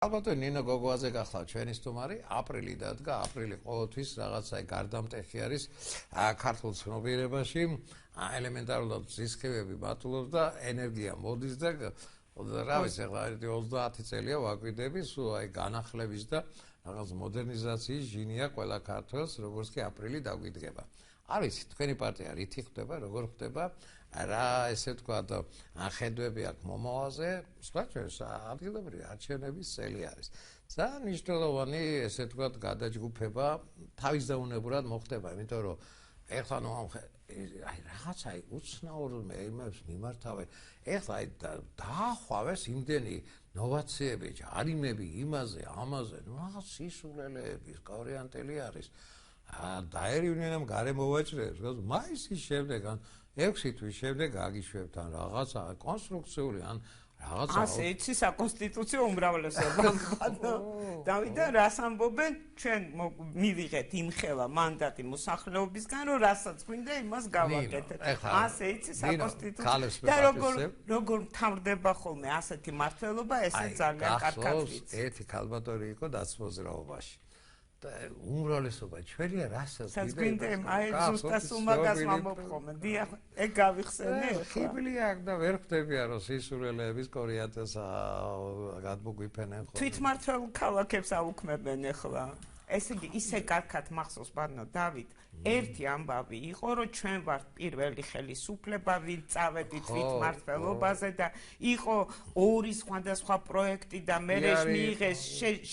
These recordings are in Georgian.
ალბათ ნინო გოგოაზე გახლავთ ჩვენი სტუმარი, აპრილი დადგა, აპრილი ყოველთვის რაღაცა გარდამტეხი არის ქართულ ცნობიერებაში, ელემენტარულად ზისქევები ბატულობს და ენერგია მოდის და რა ვიცი, ახლა 30 წელია ვაკვირდები, სულ აი განახლების და რაღაც მოდერნიზაციის ჟინია ყველა ქართველს, როგორც კი აპრილი დაგვიდგება. არ ვიცი, თქვენი პარტია რითი ხდება, როგორ ხდება, რა ესე თქვა და ხედვები აქვს მომავალზე, სწორედ ადგილობრივი არჩევნების წელი არის. ძალიან მნიშვნელოვანი ესე თქვა გადაჯგუფება თავისდაუნებურად მოხდება, იმიტომ რომ ეხლა ნუ აი რაღაცა უცნაურ იმებს მიმართავენ. ეხლა აი დაახვავეს იმდენი ნოვაციები, ჯარიმები იმაზე, ამაზე, ნუ რაღაც სისულელეების კორიანტელი არის. დაერივნენ გარემო ვაჭრებს, მაისის შემდეგ ან 6 თვის შემდეგ აგიშვებთ ან რაღაცა კონსტრუქციული ან რაღაცა ასე იცი საკონსტიტუციო უმრავლესობა დავიდა რას ამბობენ ჩვენ მივიღეთ იმხელა მანდატი მოსახლეობისგან რომ რასაც გვინდა იმას გავაკეთეთ ასე იცი საკონსტიტუციო და როგორ მთავრდება ხოლმე ასეთი მართლობა ესე ძალიან კარგად ვიცი ერთი ქალბატონი იყო დაცმოძრაობაში და უმრავლესობა ჩვენია რასაც გვინდა აი ზუსტად უმაგას მომხმობ დიახ ეგ გავიხსენე ხიბლი აქ და ვერ ხვდებიან რომ სისულელეების კორიატეს გადმოგვიფენენ ხოლმე თვითმმართველ ქალაქებს აუქმებენ ახლა ესე იგი ისე კარგად მახსოვს ბანო დავით ერთი ამბავი იყო რომ ჩვენ ვართ პირველი ხელისუფლება ვინ წავედით თვითმმართველობაზე და იყო ორი სხვადასხვა პროექტი და მერე მიიღეს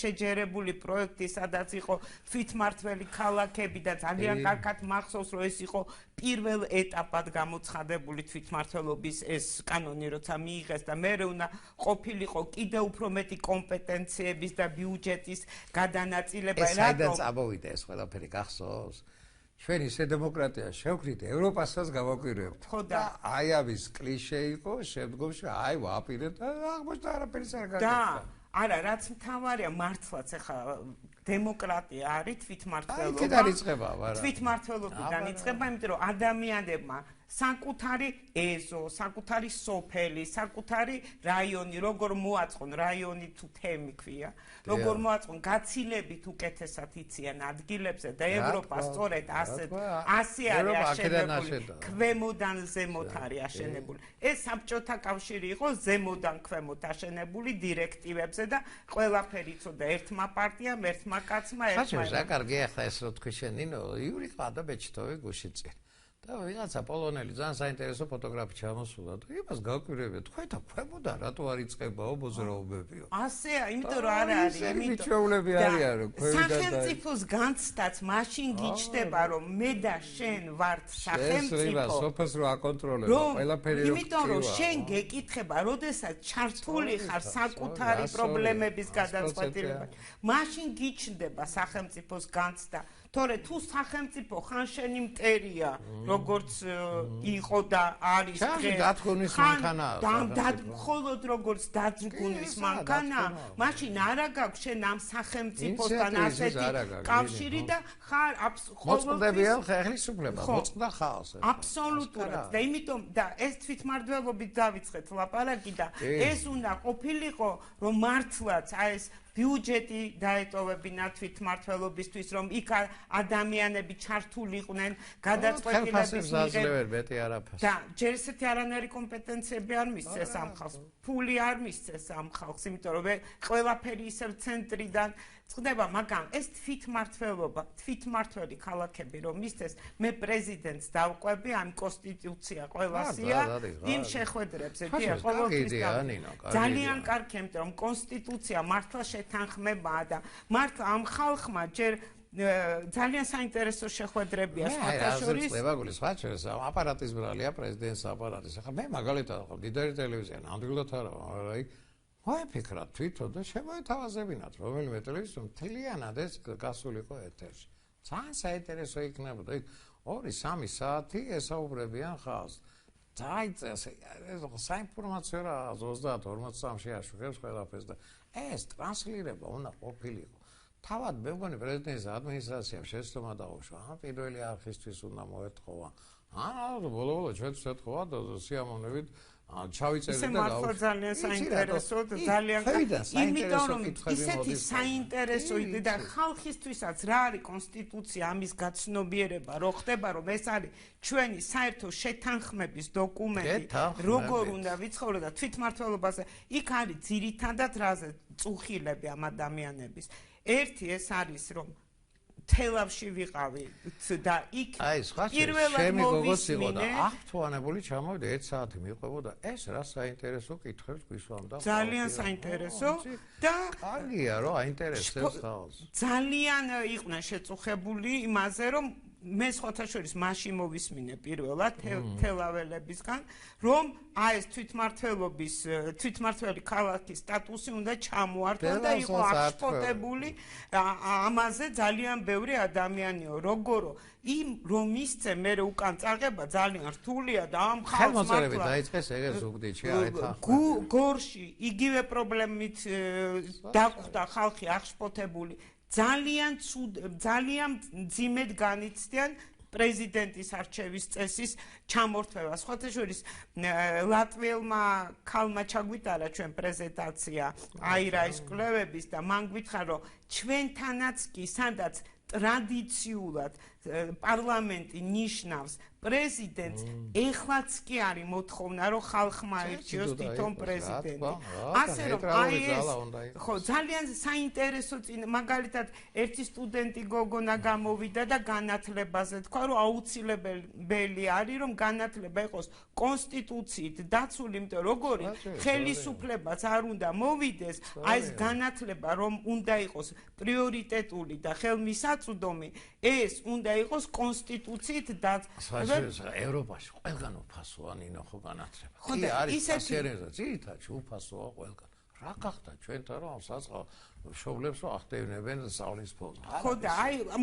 შეჯერებული პროექტი სადაც იყო თვითმმართველი ქალაქები და ძალიან კარგად მახსოვს რომ ეს იყო პირველ ეტაპად გამოცხადებული თვითმმართველობის ეს კანონი როცა მიიღეს და მერე უნდა ყოფილიყო კიდევ უფრო მეტი კომპეტენციების და ბიუჯეტის გადანაწილება საიდანაც ამოვიდა ეს ყველაფერი გახსოვს ჩვენ ისე დემოკრატია შევქრით ევროპასაც გავაკვირვებთ ხო და აი ამის კლიშე იყო შემდგომში აი ვაპირებთ აღმოჩნდა არაფერი არ გაკეთდა და არა რაც მთავარია მართლაც ახლა დემოკრატია არის თვითმმართველობა იქიდან იწყება მაგრამ თვითმმართველობიდან იწყება იმიტომ რომ ადამიანებმა საკუთარი ეზო, საკუთარი სოფელი, საკუთარი რაიონი, როგორ მოაწყონ რაიონი თუ თემი ქვია, როგორ მოაწყონ გაცილებით უკეთესად იციან ადგილებზე და ევროპა სწორედ ასე არის აშენებული, ქვემოდან ზემოთ არის აშენებული. ეს საბჭოთა კავშირი იყო ზემოდან ქვემოთ აშენებული დირექტივებზე და ყველაფერი იცოდა ერთმა პარტიამ, ერთმა კაცმა, ერთმა. რა კარგია ახლა ეს რო თქვი შენ ნინო, იური ყადა ბეჭდავი გუში წინ. და ვიღაცა პოლონელი ძალიან საინტერესო ფოტოგრაფი ჩამოსულა და იმას გავკვირვებია თქვენ და ქვემოდან რატო არ იწყებაო მოძრაობებიო ასეა იმიტომ რომ არ არის იმიტომ ჩვეულები არიან რომ ქვემოდან სახელმწიფოს განცდაც მაშინ გიჩნდება რომ მე და შენ ვართ სახელმწიფო ეს სოფელს რო აკონტროლება ყველაფერი რო იმიტომ რომ შენ გეკითხება როდესაც ჩართული ხარ საკუთარი პრობლემების გადაწყვეტილებაში მაშინ გიჩნდება სახელმწიფოს განცდა თორე თუ სახელმწიფო ხან შენი მტერია როგორც იყო და არის დღეს დათხოვნის მანქანაა მხოლოდ როგორც დაძრგუნვის მანქანაა მაშინ არა გაქვს შენ ამ სახელმწიფოსთან ასეთი კავშირი და ხარ მოწყდებიან ხელისუფლება მოწყდა ხალხს აბსოლუტურად და იმიტომ და ეს თვითმმართველობით დავიწყეთ ლაპარაკი და ეს უნდა ყოფილიყო რომ მართლაც აი ეს ბიუჯეტი დაეტოვებინა თვითმმართველობისთვის რომ იქ ადამიანები ჩართულიყვნენ გადაწყვეტილების მიღებაში და ჯერ ესეთი არანაირი კომპეტენციები არ მისცეს ამ ხალხს ფული არ მისცეს ამ ხალხს იმიტომ რომ ყველაფერი ისევ ცენტრიდან წდება მაგრამ ეს თვითმმართველობა თვითმმართველი ქალაქები რომ მისცეს მე პრეზიდენტს დავყვები ამ კონსტიტუცია ყველასია იმ შეხვედრებზე ყოველთვის ძალიან კარგი იმიტომ რომ კონსტიტუცია მართლა შეთანხმებაა და მართლა ამ ხალხმა ჯერ ძალიან საინტერესო შეხვედრებია სხვათა შორის წლებაგული სხვა შორის აპარატის ბრალია პრეზიდენტის აპარატის ახლა მე მაგალითად მდიდარი ტელევიზია ნამდვილად არა მოიფიქრა თვითონ და შემოეთავაზებინათ რომელიმე ტელევიზიამ მთლიანად ეს გასულიყო ეთერში ძალიან საინტერესო იქნებოდა 2-3 საათი ესაუბრებიან ხალხს დაიწეს საინფორმაციო რა 30-40 წამში აშუქებს ყველაფერს და ეს ტრანსლირება უნდა ყოფილიყო თავად მე მგონი პრეზიდენტის ადმინისტრაციამ შეცდომა დაუშვა ან პირველი არხისთვის უნდა მოეთხოვა ან ბოლო-ბოლო ჩვენც ეთხოვა და სიამოვნებით ჩავიწერეთ და მართლა ძალიან საინტერესოა და ძალიან იმიტომ რომ ისეთი საინტერესო იდეა და ხალხისთვისაც რა არის კონსტიტუცია ამის გაცნობიერება რო ხდება რომ ეს არის ჩვენი საერთო შეთანხმების დოკუმენტი როგორ უნდა ვიცხოვრო და თვითმმართველობაზე იქ არის ძირითადად რაზე წუხილები ამ ადამიანების ერთი ეს არის რომ თელავში ვიყავი და იქ პირველად მოვისმინე აღთვალებული ჩამოვიდა 1 საათი მიყვებოდა ეს რა საინტერესო კითხვებს გვისვამდა ძალიან საინტერესო და კარგია რომ აინტერესებს ხალხს ძალიან იყვნენ შეწუხებული იმაზე რომ მე სხვათა შორის მაშინ მოვისმინე პირველად თელაველებისგან რომ ეს თვითმმართველი ქალაქის სტატუსი უნდა ჩამოართვა და იყო აღშფოთებული ამაზე ძალიან ბევრი ადამიანიო როგორო იმ რომ ისწე მე უკან წაღება ძალიან რთულია და ამ ხალხს მართლა დაიწყეს ეგრე ზუგდიდში გორში იგივე პრობლემით დაგვხვდა ხალხი აღშფოთებული ძალიან ძიმედ განიცდიან პრეზიდენტის არჩევის წესის ჩამორთმევას. სხვათა შორის ლატვიელმა ქალმა ჩაგვიტარა ჩვენ პრეზენტაცია აირაის კვლევების და მან გვითხრა რომ ჩვენთანაც კი სადაც ტრადიციულად პარლამენტი ნიშნავს პრეზიდენტს ეხლაც კი არის მოთხოვნა რომ ხალხმა აირჩიოს თვითონ პრეზიდენტი ასე რომ ხო ძალიან საინტერესო მაგალითად ერთი სტუდენტი გოგონა გამოვიდა და განათლებაზე თქვა რომ აუცილებელი არის რომ განათლება იყოს კონსტიტუციით დაცული იმიტომ როგორი ხელისუფლებას არ უნდა მოვიდეს ეს განათლება რომ უნდა იყოს პრიორიტეტული და ხელმისაწვდომი ეს უნდა იყოს კონსტიტუციით ევროპაში ყველგან უფასოა ნინო ხო განათლება. კი არის სასერეზო, ძირითადად უფასოა ყველგან. რა გახდა ჩვენთან რომ საწყო შობლებს რომ ახდევნებენ სწავლის ფონდს. ხო და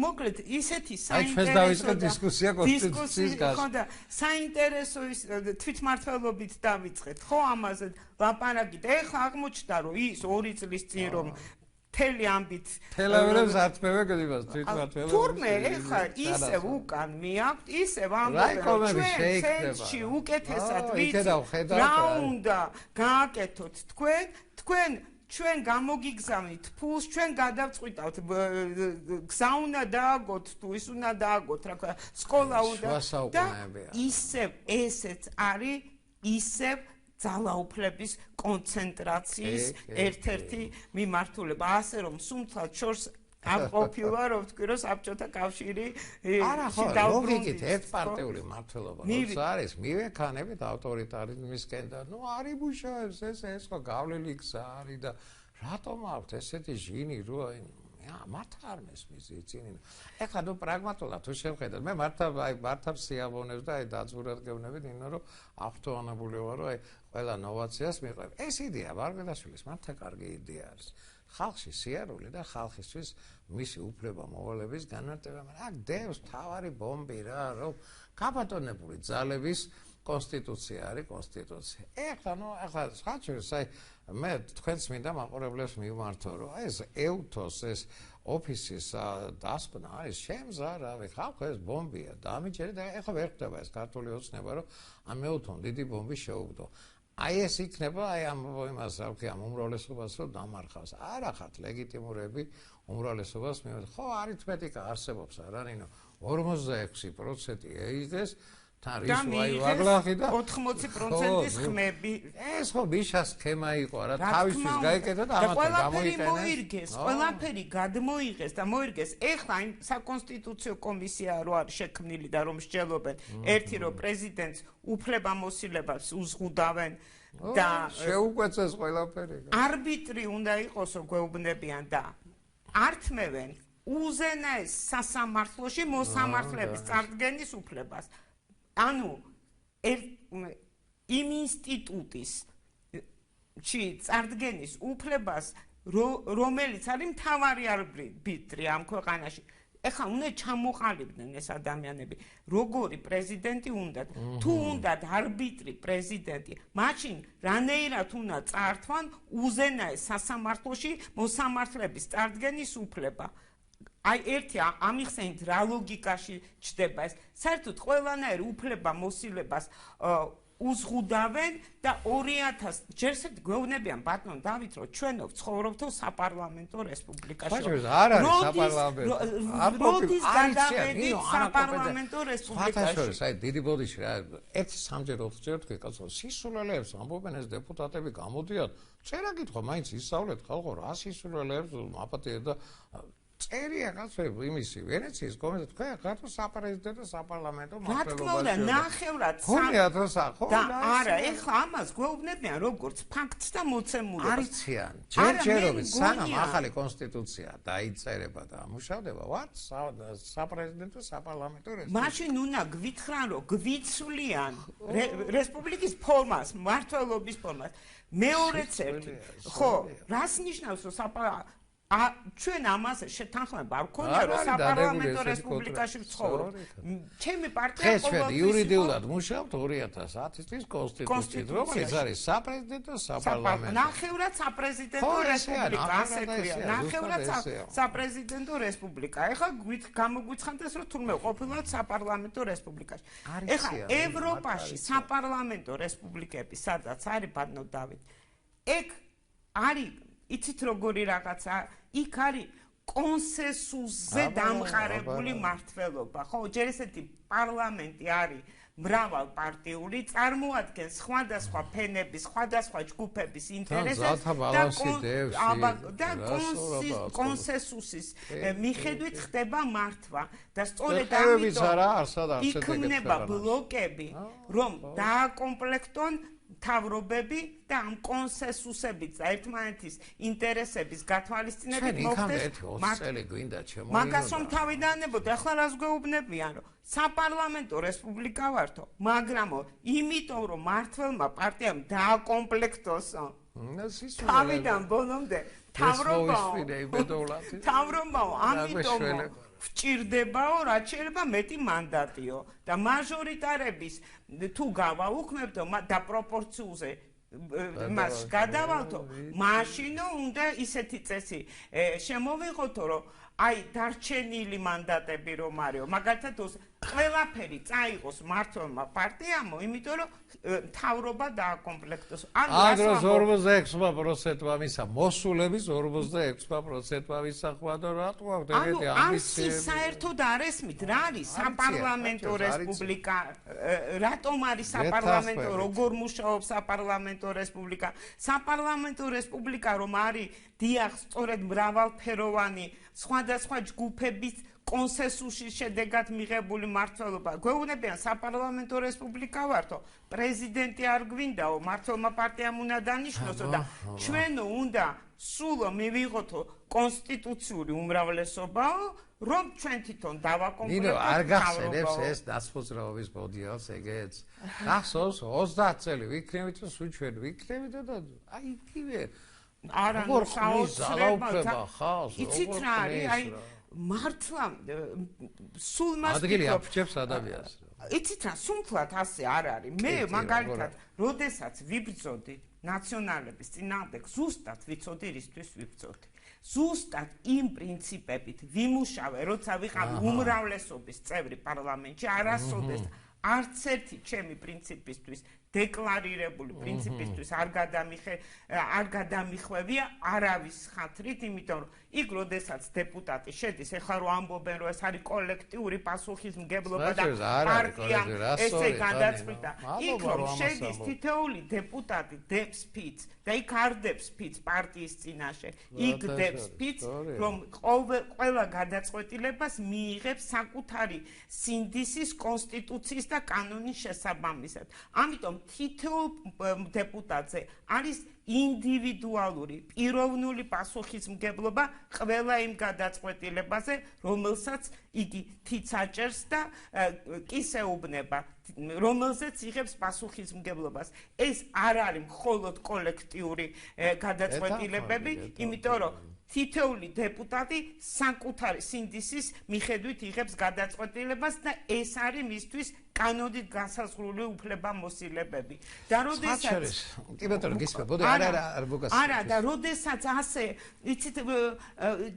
მოკლედ ისეთი საინტერესო დავიწყეთ დისკუსია კონსტიტუციის გასაგებად. ხო და საინტერესო ის თვითმმართველობით დავიწყეთ. ხო ამაზე ლაპარაკით. ეხლა აღმოჩნდა რომ ის 2 წლის წინ რომ თელი ამბით თელაველებს ართმევე გდიბას თვითმმართველობა თურმე ეხა ისევ უკან მიაქვთ ისევ ამბობენ ჩვენში უკეთესად ვიცით რა უნდა გააკეთოთ თქვენ ჩვენ გამოგიგზავნით ფულს ჩვენ გადავწყვიტავთ გზა უნდა დააგოთ თუ ის უნდა დააგოთ რა ქვია სკოლა უნდა და ისევ ესეც არის ისევ ძალაუფლების კონცენტრაციის ერთ-ერთი მიმართულება ასე რომ სულ შორს არ ყოფილა რომ თქვი რომ საბჭოთა კავშირი არა ხო ლოგიკით ერთპარტიული მმართველობა როცა არის მივექანებით ავტორიტარიზმისკენ და ნუ არ იბუშავებს ეს ხო გავლილი გზა არის და რატომ აქვს ესეთი ჟინი რო მართა არ მესმის იცინი ეხლა ნუ პრაგმატულად თუ შევხედოთ მე მართა სიამოვნებს და დაძურად გეუბნებით იმენ რომ ავტოანაბული ვარ რომ ყველა ნოვაციას მიყვება ეს იდეა ვარგედაშვილის მართა კარგი იდეა არის ხალხში სიარული და ხალხისთვის მისი უფლება მოვალების განმარტება მაგრამ აქ დევს თავარი ბომბი რა რომ გაბატონებული ძალების კონსტიტუცია არის კონსტიტუცია ეხლა საჩვენს მე თქვენს მინდა მაყურებლებს მივმართო რომ ეს ევთოს ეს ოფისის დასკვნა არის შემზარავი ხალხო ეს ბომბია დამიჯერე და ეხლა ვერ ხდება ეს ქართული ოცნება რომ ამ მეუთონ დიდი ბომბი შეუგდო აი ეს იქნება აი ამ იმას რა ვქი ამ უმრავლესობას რომ დამარხავს არა ხართ ლეგიტიმურები უმრავლესობას მიიღოს ხო არითმეტიკა არსებობს არა ნინო 46% ეიგეს და 80%-ის ხმები ეს ხო ბიშას სქემა იყო რა თავისთვის გაიკეთა და ამათ გამოიყენეს ყველაფერი გადმოიღეს და მოირგეს ეხლა იმ საკონსტიტუციო კომისია რო არის შექმნილი და რომ მსჯელობენ ერთი რომ პრეზიდენტს უფლებამოსილებას უზღუდავენ და შეუკვეცეს ყველაფერი არბიტრი უნდა იყოს რომ გვეუბნებიან და ართმევენ უზენაეს სასამართლოში მოსამართლეების წარდგენის უფლებას ანუ იმ ინსტიტუტის წარდგენის უფლებას რომელიც არის მთავარი არბიტრი ამ ქვეყანაში ეხლა უნდა ჩამოყალიბდნენ ეს ადამიანები როგორი პრეზიდენტი უნდათ თუ უნდათ არბიტრი პრეზიდენტი მაშინ რანაირად უნდა წართვან უზენაეს სასამართლოში მოსამართლეების წარდგენის უფლება აი ერთი ამიხსენით რა ლოგიკაში ჩდება ეს საერთოდ ყველანაირ უფლება მოსილებას უზღუდავენ და 2000 ჯერსეთ გვეუბნებიან ბატონ დავით რომ ჩვენო ცხოვრობთო საპარლამენტო რესპუბლიკაში. არ არის საპარლამენტო. როდის გადავედით საპარლამენტო რესპუბლიკაში? აი დიდი ბოდიში რა ერთი სამჯერ ოთხჯერ თქვი კაცო სისულელეებს ამბობენ ეს დეპუტატები გამოდიან წერა კითხვა მაინც ისწავლეთ ხალხო რა სისულელეებს აპატიეთ და წერია კაცო იმისი ვენეციის კომიტეტი თქვენ ხართ საპრეზიდენტო საპარლამენტო მმართველობაში. რა ნახევრად და არა ეხლა ამას გვეუბნებიან როგორც ფაქტს და მოცემულობას. არიციან ჯერჯერობით სანამ ახალი კონსტიტუცია დაიწერება და ამუშავდება ვარ საპრეზიდენტო საპარლამენტო რესპუბლიკა. მაშინ უნდა გვითხრან რომ გვიცვლიან რესპუბლიკის ფორმას, მმართველობის ფორმას. მეორეც ერთი. ხო, რას ნიშნავს რომ ჩვენ ამაზე შეთანხმება არ გქონია რომ საპარლამენტო რესპუბლიკაში ვცხოვრობ. ჩემი პარტია ყოველთვის იურიდიულად მუშაობთ 2010 წლის კონსტიტუციით, რომელიც არის საპრეზიდენტო საპარლამენტო. ნახევრად საპრეზიდენტო რესპუბლიკა, ასე ქვია. ნახევრად საპრეზიდენტო რესპუბლიკა. ეხლა გამოგვიცხანდეს რომ თურმე ყოფილვართ საპარლამენტო რესპუბლიკაში. ეხლა ევროპაში საპარლამენტო რესპუბლიკები სადაც არის ბატონო დავით. ეგ არის იცით როგორი რაღაცა იქ არის კონსენსუსზე დამყარებული მმართველობა ხო ჯერ ესეთი პარლამენტი არის მრავალპარტიული წარმოადგენს სხვადასხვა ფენების სხვადასხვა ჯგუფების ინტერესებს და კონსენსუსის მიხედვით ხდება მართვა და სწორედ ამიტომ იქმნება ბლოკები რომ დააკომპლექტონ თავრობები და ამ კონსენსუსებით და ერთმანეთის ინტერესების გათვალისწინებით მოხდეს მაგას რომ თავიდანებოდ ახლა რას გვეუბნებიან რომ საპარლამენტო რესპუბლიკა ვართო მაგრამ იმიტომ რომ მმართველმა პარტიამ დააკომპლექტოსო თავიდან ბოლომდე თავრობაო ამიტომ ვჭირდებაო რაც შეიძლება მეტი მანდატიო და მაჟორიტარების თუ გავაუქმებდო და პროპორციულზე მას გადავალთო მაშინო უნდა ისეთი წესი შემოვიღოთო რომ აი დარჩენილი მანდატები რომ არისო მაგალითად ყველაფერი წაიღოს მმართველმა პარტიამო იმიტომ რომ თავრობა დააკომპლექტოს ანუ 46%-მა მისა მოსულების 46%-მა მისახვა და რატო აქვს ეგეთი ამბიციები საერთოდ არ ესმით რა არის საპარლამენტო რესპუბლიკა რატომ არის საპარლამენტო როგორ მუშაობს საპარლამენტო რესპუბლიკა საპარლამენტო რესპუბლიკა რომ არის დიახ სწორედ მრავალფეროვანი სხვადასხვა ჯგუფების კონსენსუსის შედეგად მიღებული მმართველობა. გვეუბნებიან საპარლამენტო რესპუბლიკა ვართო, პრეზიდენტი არ გვინდაო, მმართველმა პარტიამ უნდა დანიშნოსო და ჩვენო უნდა სულო მივიღოთო კონსტიტუციური უმრავლესობაო, რომ ჩვენ თვითონ დავაკომპლექტოთ. არ გახსენებს ეს დასფუძრაობის მოდიალს ეგეც. გახსოვს 30 წელი ვიქნებით და სულ ჩვენ ვიქნებით და აი იგივე. არა, საოცრება ხალხს. იცით რა არის? აი მართლა სულ მას ადგილი აფრჩებს ადამიანს. იცით რა, სულთლად ასე არ არის. მე მაგალითად, როდესაც ვიბრძოდი ნაციონალების წინააღმდეგ, ზუსტად ვიცოდი რისთვის ვიბრძოდი. ზუსტად იმ პრინციპებით ვიმუშავე, როცა ვიყავი უმრავლესობის წევრი პარლამენტში, არასოდეს არც ერთი ჩემი პრინციპისთვის დეკლარირებული პრინციპისთვის არ გადამიხვევია არავის ხათრით, იმიტომ რომ იქ როდესაც დეპუტატი შედის, ეხლა რომ ამბობენ რომ ეს არის კოლექტიური პასუხისმგებლობა და პარტიამ ესე გადაწყვიტა. იქ რომ შედის თითოეული დეპუტატი დებს ფიცს და იქ არ დებს ფიცს პარტიის წინაშე, იქ დებს ფიცს, რომ ყველა გადაწყვეტილებას მიიღებს საკუთარი სინდისის, კონსტიტუციის და კანონის შესაბამისად. ამიტომ თითოეულ დეპუტატზე არის ინდივიდუალური, პიროვნული პასუხისმგებლობა ყველა იმ გადაწყვეტილებაზე, რომელსაც იგი თიც აჭერს და კისეუბნება, რომელზეც იღებს პასუხისმგებლობას. ეს არ არის მხოლოდ კოლექტიური გადაწყვეტილებები, იმიტომ რომ თითოეული დეპუტატი საკუთარი სინდისის მიხედვით იღებს გადაწყვეტილებას და ეს არის მისთვის კანონით განსაზღვრული უფლებამოსილებები. და როდესაც ასე, იცით,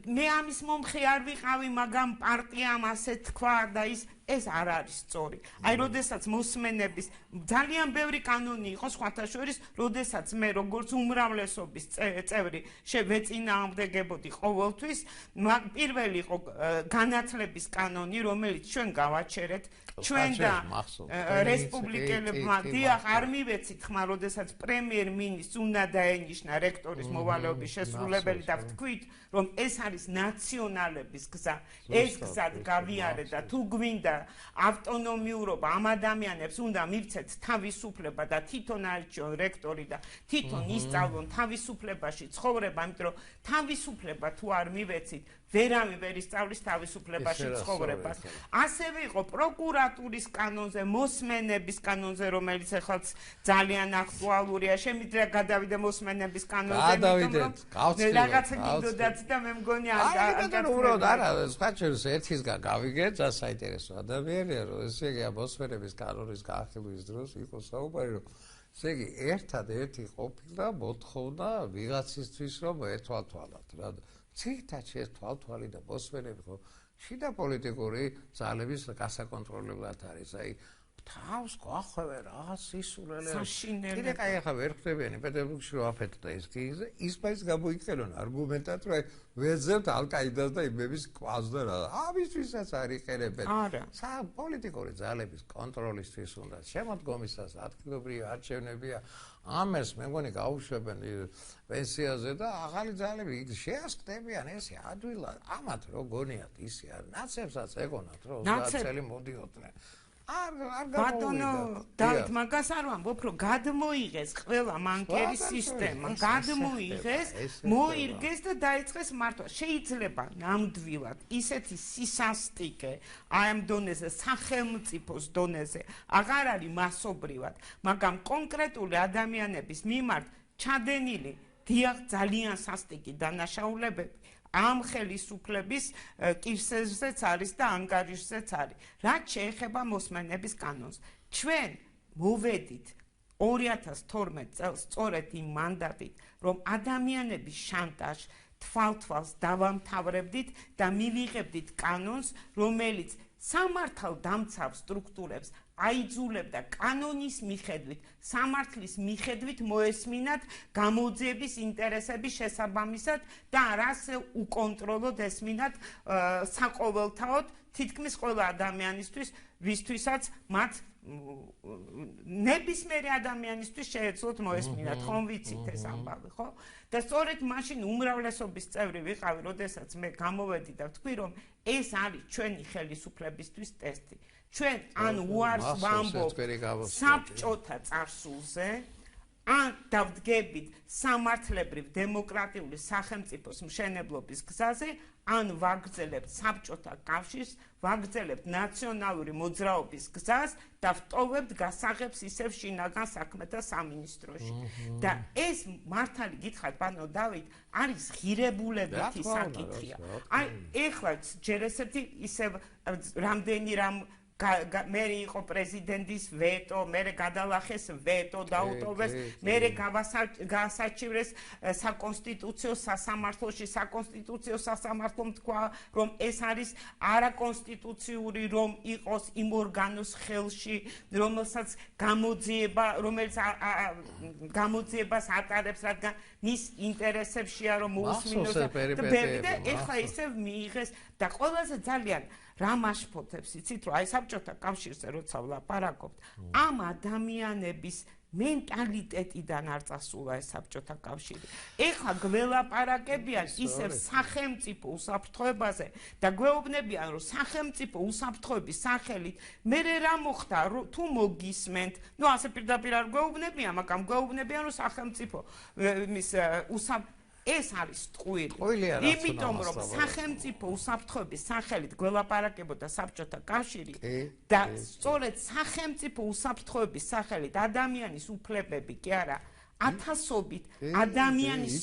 მე ამის მომხრე არ ვიყავი, მაგრამ პარტიამ ასე თქვა და ის ეს არ არის სწორი. აი, როდესაც მოსმენების ძალიან ბევრი კანონი იყო, სხვათა შორის, როდესაც მე როგორც უმრავლესობის წევრი შევეწინააღმდეგებოდი ყოველთვის, პირველი იყო განათლების კანონი, რომელიც ჩვენ გავაჩერეთ, ჩვენ და რესპუბლიკელებმა დიახ არ მივეცით ხმა, როდესაც პრემიერ-მინისტრს უნდა დაენიშნა რექტორის მოვალეობის შესრულებელი და ვთქვით, რომ ეს არის ნაციონალების გზა, ეს გზა გავიარე და თუ გვინდა ავტონომიურობა ამ ადამიანებს უნდა მივცეთ თავისუფლება და თვითონ აირჩიონ რექტორი და თვითონ ისწავლონ თავისუფლებაში ცხოვრება, იმიტომ რომ თავისუფლება თუ არ მივეცით ვერავინ ვერ ისწავლის თავისუფლებაში ცხოვრებას. ასევე იყო პროკურატურის კანონზე, მოსმენების კანონზე, რომელიც ახლა ძალიან აქტუალურია. შემიძლია გადავიდე მოსმენების კანონზე, იმიტომ რომ რაღაცა გინდოდაც და მე მგონი არ უბრალოდ არა, სხვა შორის ერთისგან გავიგეთ, და საინტერესო ადამიანია, რომ ესე იგი მოსმენების კანონის გაახილვის დროს იყო საუბარი, რომ ესე იგი ერთადერთი ყოფილა მოთხოვნა ვიღაცისთვის, რომ ერთვალთვალად რა ცირთაჩი ეს თვალთვალი და მოსმენები ხო შიდა პოლიტიკური ძალების გასაკონტროლებლად არის. აი თავს გვახვევენ რაღაც სისულელეებს. კიდე კაი ახლა ვერ ხვდებიანი პეტერბურგში რომ აფეთქდა ის კიგზე, ის მაინც გამოიყენონ არგუმენტად, რომ ვეძებთ ალ-კაიდას და იმების კვას და რა. ამისთვისაც არ იყენებენ. პოლიტიკური ძალების კონტროლისთვის უნდა შემოდგომისას ადგილობრივი არჩევნებია. ამას მე მგონი გაუშვებენ პენსიაზე და ახალი ძალები შეასკდებიან ესე ადვილად. ამათ რო გონიათ ისე არ ნაცებსაც ეგონათ რომ 30 წელი მოდიოდნენ. არ ბატონო დავით მაგას არ ვამბობ რომ გადმოიღეს ყველა მანკერის სისტემა, გადმოიღეს, მოირგეს და დაიწყეს მართვა. შეიძლება ნამდვილად ისეთი სისასტიკე აი ამ დონეზე, სახელმწიფოს დონეზე აღარ არის მასობრივად, მაგრამ კონკრეტული ადამიანების მიმართ ჩადენილი დიახ ძალიან სასტიკი დანაშაულებები ამ ხელისუფლების კირსეზეც არის და ანგარიშზეც არის. რაც შეეხება მოსმენების კანონს, ჩვენ მოვედით 2012 წელს სწორედ იმ მანდატით, რომ ადამიანების შანტაჟს თვალთვალს დავამთავრებდით და მივიღებდით კანონს, რომელიც სამართალდამცავ სტრუქტურებს აიძულებდა კანონის მიხედვით, სამართლის მიხედვით მოესმინათ გამოძიების ინტერესების შესაბამისად და არას უკონტროლოდ ესმინათ საყოველთაოდ თითქმის ყველა ადამიანისთვის, ვისთვისაც მათ ნებისმიერი ადამიანისთვის შეეძლოთ მოესმინათ, ხომ ვიცით ეს ამბავი, ხო? და სწორედ მაშინ უმრავლესობის წევრი ვიყავი, როდესაც მე გამოვედი და ვთქვი, რომ ეს არის ჩვენი ხელისუფლებისთვის ტესტი. ჩვენ ან უარს ვამბობ საბჭოთა წარსულზე, ან დავდგებით სამართლებრივ დემოკრატიული სახელმწიფოს მშენებლობის გზაზე, ან ვაგრძელებთ საბჭოთა კავშირს, ვაგრძელებთ ნაციონალური მოძრაობის გზას და ვტოვებთ გასაღებს ისევ შინაგან საქმეთა სამინისტროში. და ეს მართალი გითხარით, ბანო დავით, არის ღირებულებითი საკითხია. აი, ეხლა ჯერ ესეთი ისევ რამდენი რამ მე იყო პრეზიდენტის ვეტო, მე გადალახეს ვეტო, დაუტოვეს, მე გაასაჩივრეს საკონსტიტუციო სასამართლოში, საკონსტიტუციო სასამართლომ თქვა, რომ ეს არის არაკონსტიტუციური, რომ იყოს იმ ორგანოს ხელში, რომელსაც რომელიც გამოძიებას ატარებს, რადგან მის ინტერესებშია, რომ მოусმინოს და ეხლა ისევ მიიღეს და ყველაზე ძალიან რა მაშფოთებს იცით რომ აი საბჭოთა კავშირზე როცა ვლაპარაკობთ ამ ადამიანების მენტალიტეტიდან არ წასულა ეს საბჭოთა კავშირი. ეხლა გველაპარაკებიან ისევ სახელმწიფო უსაფრთხოებაზე და გვეუბნებიან რომ სახელმწიფო უსაფრთხოების სახელით მე რა მოხდა თუ მოგისმენთ, ნუ ასე პირდაპირ არ გვეუბნებიან, მაგრამ გვეუბნებიან რომ სახელმწიფო მის ეს არის ტყუილი. იმიტომ რომ სახელმწიფო უსაფრთხოების სახელით გველაპარაკებოდა საბჭოთა კავშირი და სწორედ სახელმწიფო უსაფრთხოების სახელით ადამიანის უფლებები კი არა ათასობით ადამიანის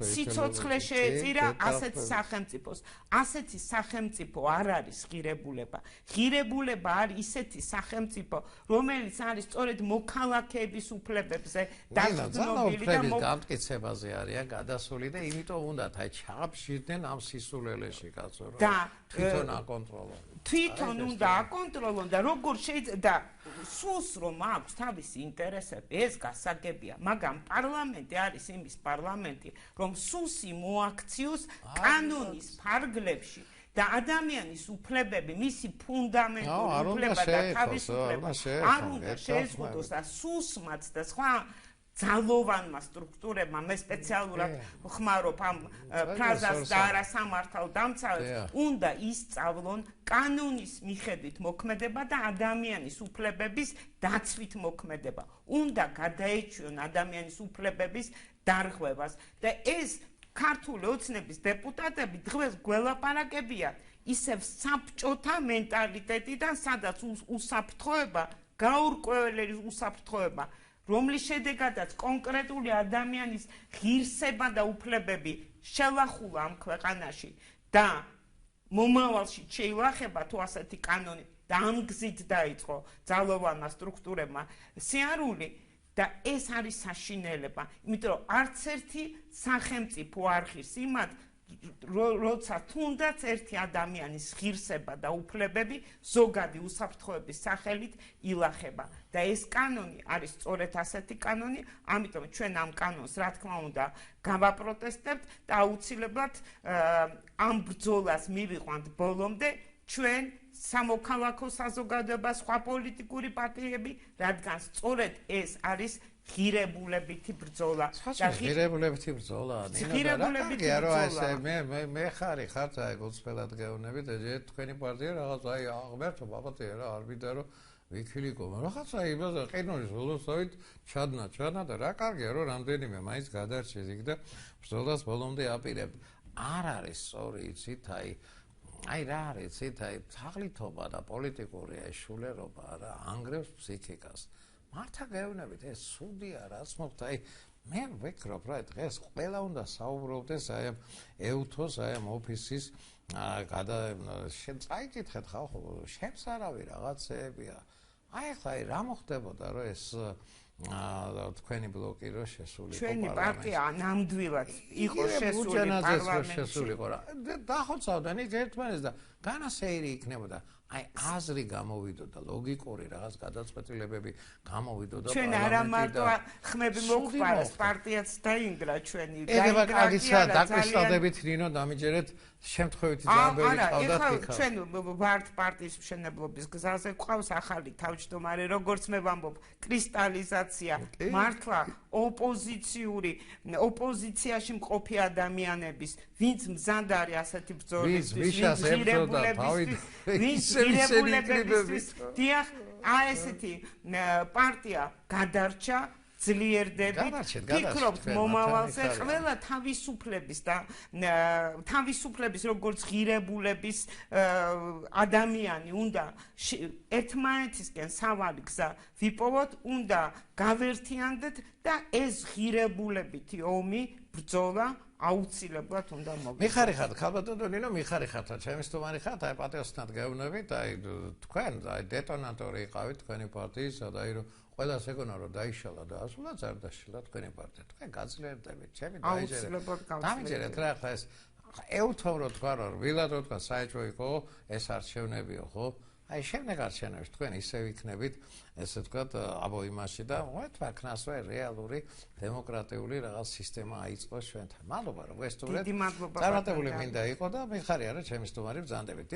სიცოცხლე შეეწირა ასეთ სახელმწიფოს. ასეთი სახელმწიფო არ არის ღირებულება. ღირებულება არის ისეთი სახელმწიფო, რომელიც არის სწორედ მოქალაქეების უფლებებზე დაგრძნობილი და გამტკიცებაზე არიან გადასული და იმიტომ უნდათ აი ჩაფშირდნენ ამ სისულელეში კაცო. და თვითონ აკონტროლონ. თვითონ უნდა აკონტროლონ და როგორ შეიძლება სულს რომ აქვს თავისი ინტერესები, ეს გასაგებია, მაგრამ პარლამენტი არის იმის პარლამენტი, რომ სულს მოაქციოს კანონის ფარგლებში და ადამიანის უფლებები, მისი ფუნდამენტური უფლება და თავისუფლება არ უნდა შეეზღუდოს და სულსმაც და სხვა ძალოვანმა სტრუქტურებმა, მე სპეციალურად ხმარობ ამ ფრაზას და არა სამართალ დამცავებს, უნდა ისწავლონ კანონის მიხედვით მოქმედება და ადამიანის უფლებების დაცვით მოქმედება. უნდა გადაეჩვიონ ადამიანის უფლებების დარღვევას და ეს ქართული ოცნების დეპუტატები დღეს გველაპარაკებიან ისევ საბჭოთა მენტალიტეტიდან, სადაც უსაფრთხოება, გაურკვეველი უსაფრთხოება, რომლის შედეგადაც კონკრეტული ადამიანის ღირსება და უფლებები შელახულა ამ ქვეყანაში და მომავალში შეილახება თუ ასეთი კანონი და ამ გზით დაიწყო ძალოვანმა სტრუქტურებმა სიარული და ეს არის საშინელება, იმიტომ რომ არც ერთი სახელმწიფო არ ღირს იმათ, როცა თუნდაც ერთი ადამიანის ღირსება და უფლებები ზოგადი უსაფრთხოების სახელით ილახება და ეს კანონი არის სწორედ ასეთი კანონი, ამიტომ ჩვენ ამ კანონს რა თქმა უნდა გავაპროტესტებთ და აუცილებლად ამ ბრძოლას მივიყვანთ ბოლომდე ჩვენ სამოქალაქო საზოგადოება, სხვა პოლიტიკური პარტიები, რადგან სწორედ ეს არის ღირებულებითი ბრძოლა. ღირებულებითი ბრძოლა. ღირებულებითი ბრძოლა. მე ხარი ხარ აი გულწრფელად გეუბნებით, ეს თქვენი პარტია რაღაც აი აღმერთო ბაბათია რა არ ვიდა რომ ვიქილიკო, რაღაცა იმას ყინულის ველოსავით ჩადნა და რა კარგია რომ რამდენიმე მაინც გადარჩეს იქ და ბრძოლას ბოლომდე აპირებ. არ არის სწორი იცით აი რა არის იცით აი თაღლითობა და პოლიტიკური ეშულერობა რა ანგრევს ფსიქიკას. მართა გეუბნებით ეს სუდია რაც მოხდა აი მე ვფიქრობ რა დღეს ყველა უნდა საუბრობდეს აი ამ ეუთოს აი ამ ოფისის წაიკითხეთ ხალხო შენს არავი რაღაცეებია აი ხა რა მოხდებოდა რომ ეს თქვენი ბლოკი რო შესულიყო ჩვენი პარტია ნამდვილად იყო შესული პარლამენტში რა დახოცავდნენ იქ ერთმანეთს და განასეირი იქნებოდა აი აზრი გამოვიდოდა ლოგიკური რაღაც გადაწყვეტილებები გამოვიდოდა ჩვენ არა მარტო ხმები მოგვყარეს პარტიაც დაინგრა ჩვენი ეგება კარგიცა დაკრისტალდებით ნინო დამიჯერეთ შემთხვევითი ძაბები ყავდათ იქა ჩვენ ვართ პარტიის მშენებლობის გზაზე გვყავს ახალი თავმჯდომარე როგორც მე ვამბობ კრისტალიზაცია მართლა ოპოზიციაში მყოფი ადამიანების ვინც მზად არის ასეთი ბრძოლისთვის ვინც ღირებულებებისთვის დიახ აი ესეთი პარტია გადარჩა ძლიერდებით ფიქრობთ მომავალზე ყველა თავისუფლების როგორც ღირებულების ადამიანი უნდა ერთმანეთისკენ სავალი გზა ვიპოვოთ უნდა გავერთიანდეთ და ეს ღირებულებითი ომი ბრძოლა აუცილებლად უნდა მოვიდეს. მიხარი ხართ, ხალბატონო ნინო, მიხარი ხართ, ჩემი სტუმარი ხართ, აი პატიოსნად გეუბნებით, აი თქვენ აი დეტონატორი იყავით თქვენი პარტიისა და აი რომ ყველას ეგონა რომ დაიშალა და ასულად არ დაშალა თქვენი პარტია. თქვენ გაძლიერდებით, ჩემი დამიჯერეთ რა ხა ეს ეუთომ რო თქვა რომ ვილად რო თქვა საერთო იყო, ეს არჩევნებიო, ხო? აი შემდეგ არჩევნებში თქვენ ისევ იქნებით ესე ვთქვათ აბო იმაში და თქვა ქნასვე რეალური დემოკრატიული რაღაც სისტემა აიწყოს ჩვენთან. მადლობა რომ გესტუმრეთ. დიდი მადლობა. წარმატებული მინდა იყო და მიხარია რომ ჩემი სტუმარი ბრძანდებით.